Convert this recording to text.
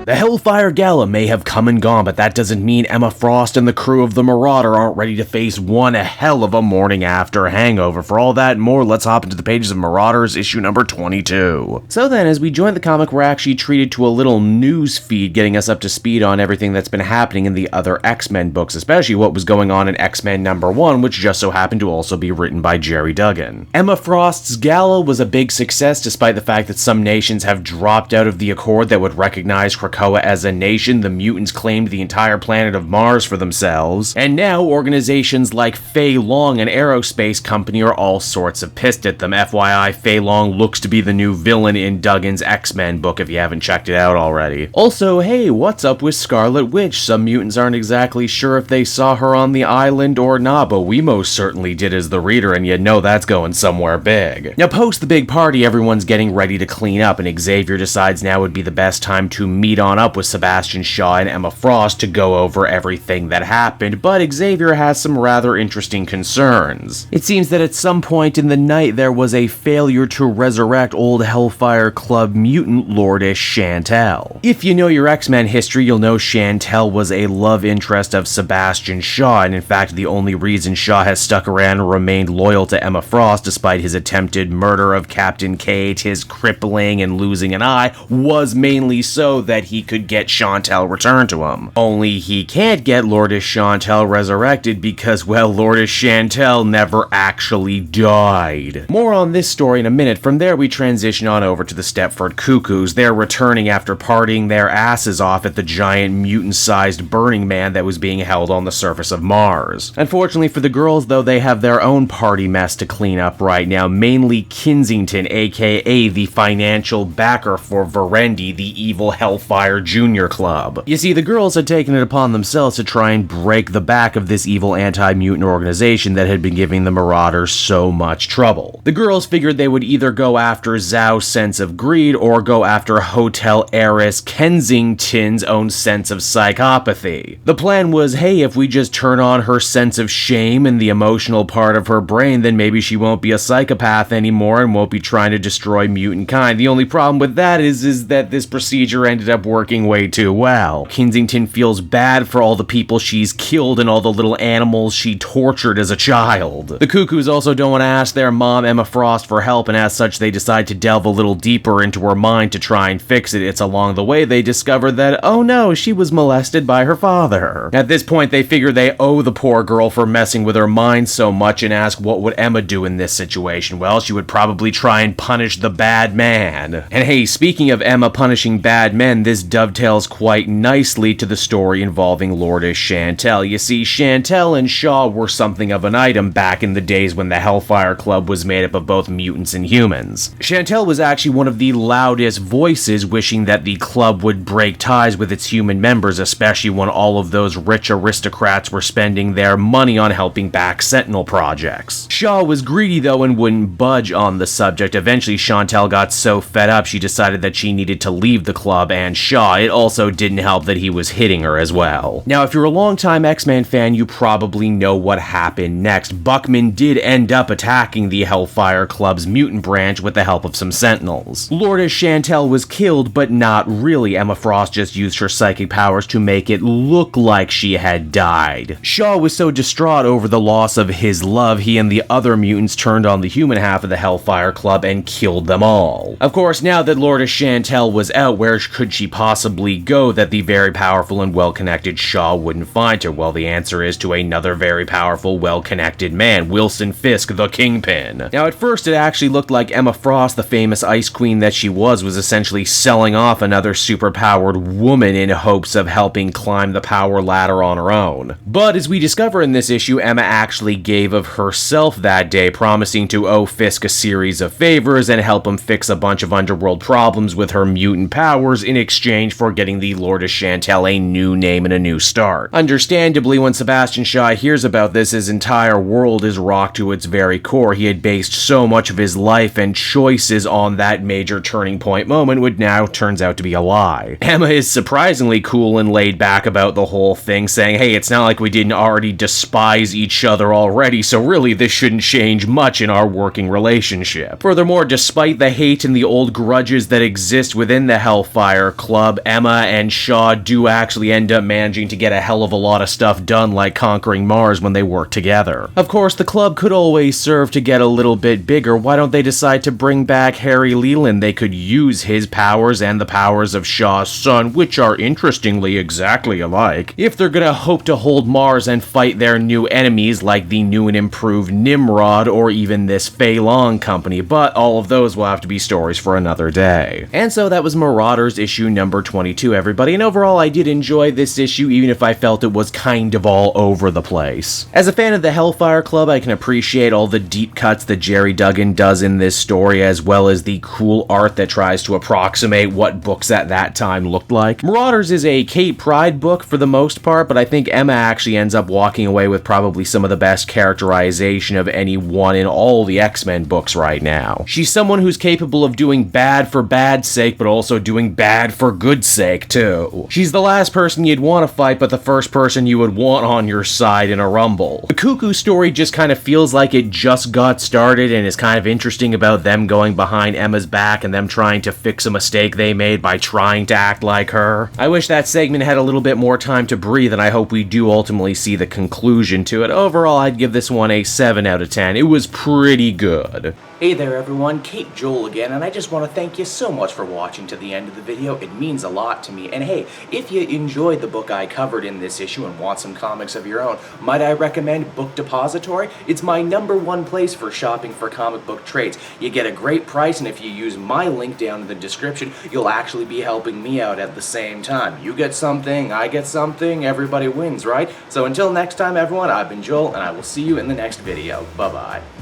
The Hellfire Gala may have come and gone, but that doesn't mean Emma Frost and the crew of the Marauder aren't ready to face one hell of a morning after hangover. For all that and more, let's hop into the pages of Marauders, issue number 22. So then, as we join the comic, we're actually treated to a little news feed getting us up to speed on everything that's been happening in the other X-Men books, especially what was going on in X-Men number 1, which just so happened to also be written by Jerry Duggan. Emma Frost's gala was a big success despite the fact that some nations have dropped out of the accord that would recognize Krakoa as a nation. The mutants claimed the entire planet of Mars for themselves, and now organizations like Fei Long, an aerospace company, are all sorts of pissed at them. FYI, Fei Long looks to be the new villain in Duggan's X-Men book if you haven't checked it out already. Also, hey, what's up with Scarlet Witch? Some mutants aren't exactly sure if they saw her on the island or not, but we most certainly did as the reader, and you know that's going somewhere big. Now, post the big party, everyone's getting ready to clean up, and Xavier decides now would be the best time to meet on up with Sebastian Shaw and Emma Frost to go over everything that happened, but Xavier has some rather interesting concerns. It seems that at some point in the night there was a failure to resurrect old Hellfire Club mutant Lourdes Chantel. If you know your X-Men history, you'll know Chantel was a love interest of Sebastian Shaw, and in fact the only reason Shaw has stuck around and remained loyal to Emma Frost despite his attempted murder of Captain Kate, his crippling and losing an eye, was mainly so that he could get Chantel returned to him. Only he can't get Lourdes Chantel resurrected because, well, Lourdes Chantel never actually died. More on this story in a minute. From there we transition on over to the Stepford Cuckoos. They're returning after partying their asses off at the giant mutant-sized Burning Man that was being held on the surface of Mars. Unfortunately for the girls, though, they have their own party mess to clean up right now, mainly Kensington, aka the financial backer for Verendi, the evil Hellfire Junior Club. You see, the girls had taken it upon themselves to try and break the back of this evil anti-mutant organization that had been giving the Marauders so much trouble. The girls figured they would either go after Zhao's sense of greed or go after hotel heiress Kensington's own sense of psychopathy. The plan was, hey, if we just turn on her sense of shame and the emotional part of her brain, then maybe she won't be a psychopath anymore and won't be trying to destroy mutant kind. The only problem with that is that this procedure ended up working way too well. Kensington feels bad for all the people she's killed and all the little animals she tortured as a child. The Cuckoos also don't want to ask their mom, Emma Frost, for help, and as such they decide to delve a little deeper into her mind to try and fix it. It's along the way they discover that, oh no, she was molested by her father. At this point they figure they owe the poor girl for messing with her mind so much and ask what would Emma do in this situation. Well, she would probably try and punish the bad man. And hey, speaking of Emma punishing bad men, this dovetails quite nicely to the story involving Lourdes Chantel. You see, Chantel and Shaw were something of an item back in the days when the Hellfire Club was made up of both mutants and humans. Chantel was actually one of the loudest voices wishing that the club would break ties with its human members, especially when all of those rich aristocrats were spending their money on helping back Sentinel projects. Shaw was greedy though and wouldn't budge on the subject. Eventually Chantel got so fed up she decided that she needed to leave the club and Shaw. It also didn't help that he was hitting her as well. Now, if you're a longtime X-Men fan, you probably know what happened next. Buckman did end up attacking the Hellfire Club's mutant branch with the help of some Sentinels. Lourdes Chantel was killed, but not really. Emma Frost just used her psychic powers to make it look like she had died. Shaw was so distraught over the loss of his love, he and the other mutants turned on the human half of the Hellfire Club and killed them all. Of course, now that Lourdes Chantel was out, where could she possibly go that the very powerful and well-connected Shaw wouldn't find her? Well, the answer is to another very powerful, well-connected man, Wilson Fisk, the Kingpin. Now, at first, it actually looked like Emma Frost, the famous Ice Queen that she was essentially selling off another superpowered woman in hopes of helping climb the power ladder on her own. But as we discover in this issue, Emma actually gave of herself that day, promising to owe Fisk a series of favors and help him fix a bunch of underworld problems with her mutant powers in exchange for getting the Lourdes Chantel a new name and a new start. Understandably, when Sebastian Shaw hears about this, his entire world is rocked to its very core. He had based so much of his life and choices on that major turning point moment, which now turns out to be a lie. Emma is surprisingly cool and laid back about the whole thing, saying, hey, it's not like we didn't already despise each other already, so really this shouldn't change much in our working relationship. Furthermore, despite the hate and the old grudges that exist within the Hellfire Club, club, Emma and Shaw do actually end up managing to get a hell of a lot of stuff done, like conquering Mars when they work together. Of course, the club could always serve to get a little bit bigger. Why don't they decide to bring back Harry Leland? They could use his powers and the powers of Shaw's son, which are interestingly exactly alike, if they're gonna hope to hold Mars and fight their new enemies like the new and improved Nimrod or even this Fei Long company, but all of those will have to be stories for another day. And so that was Marauders issue number 22, everybody, and overall I did enjoy this issue, even if I felt it was kind of all over the place. As a fan of the Hellfire Club, I can appreciate all the deep cuts that Jerry Duggan does in this story, as well as the cool art that tries to approximate what books at that time looked like. Marauders is a Kate Pryde book for the most part, but I think Emma actually ends up walking away with probably some of the best characterization of anyone in all the X-Men books right now. She's someone who's capable of doing bad for bad's sake, but also doing bad for good's sake, too. She's the last person you'd want to fight, but the first person you would want on your side in a rumble. The Cuckoo story just kind of feels like it just got started and is kind of interesting about them going behind Emma's back and them trying to fix a mistake they made by trying to act like her. I wish that segment had a little bit more time to breathe, and I hope we do ultimately see the conclusion to it. Overall, I'd give this one a 7 out of 10. It was pretty good. Hey there everyone, Kate Joel again, and I just want to thank you so much for watching to the end of the video. It means a lot to me. And hey, if you enjoyed the book I covered in this issue and want some comics of your own, might I recommend Book Depository? It's my #1 place for shopping for comic book trades. You get a great price, and if you use my link down in the description, you'll actually be helping me out at the same time. You get something, I get something, everybody wins, right? So until next time everyone, I've been Joel, and I will see you in the next video. Bye-bye.